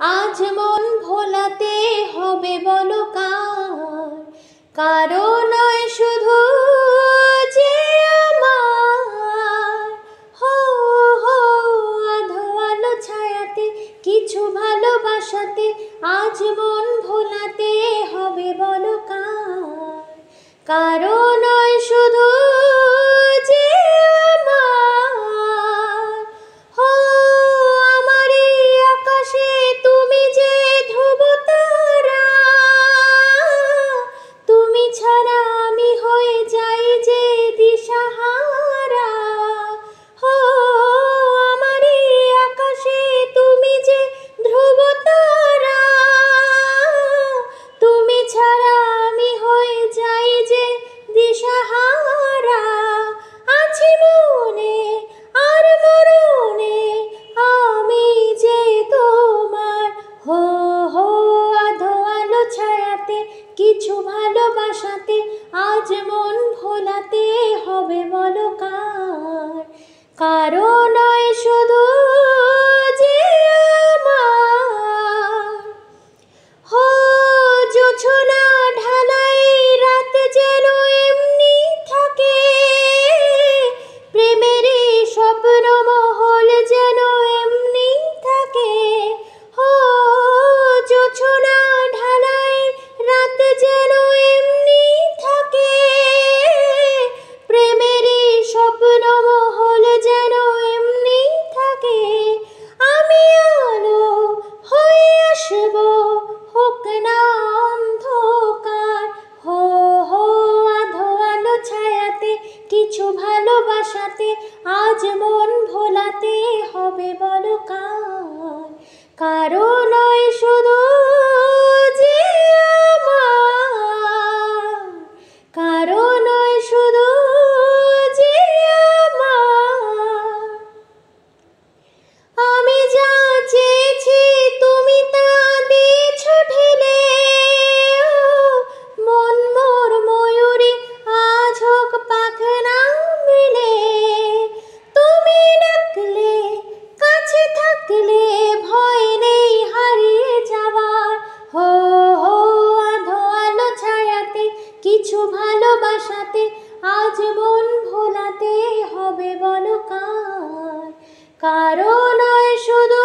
আজ মন ভোলাতে হবে বলো কার, কারো নয় শুধু যে আমার। হো হো আধো আলো ছায়াতে কিছু ভালোবাসাতে আজ মন ভোলাতে হবে বলো কার, কারো নয় শুধু যে আমার। হো আমারই আকাশে তুমি যে ধ্রুব তারা, তুমি ছাড়া আমি হয়ে যাই যে দিশাহারা। হো আমারই আকাশে তুমি যে ধ্রুব তারা, তুমি ছাড়া আমি হয়ে যাই যে দিশাহারা। আছি মনে আর মরণে আমি যে তোমার। হো হো আধো আলো ছায়াতে কিছু ভালোবাসাতে আজ মন ভোলাতে হবে বলো কার, কারো নয় শুধু যে আমার। হো জোছনা ঢালাই রাত যেন এমনি থাকে, প্রেমেরই স্বপ্ন মহল যেন এমনি থাকে। হো জোছনা ঢালাই রাত যেন এমনি থাকে, প্রেমেরই স্বপ্ন মহল যেন এমনি থাকে। আমি আলো হয়ে আসবো হোক না অন্ধকার। হো হো আধো আলো ছায়াতে কিছু ভালোবাসাতে আজ মন ভোলাতে হবে বলো কার, কারো নয় শুধু যে আমার, কারো নয় শুধু যে আমার। আমি যা চেয়েছি তুমি তা দিয়েছ ঢেলে, মন মোর ময়ূরী আজ হোক পাখনা মেলে। তুমি ডাকলে কাছে থাকলে ভয় নেই হারিয়ে যাওয়ার। হো হো আধো আলো ছায়াতে কিছু ভালোবাসাতে আজ মন ভোলাতে হবে বলো কার, কারো নয় শুধু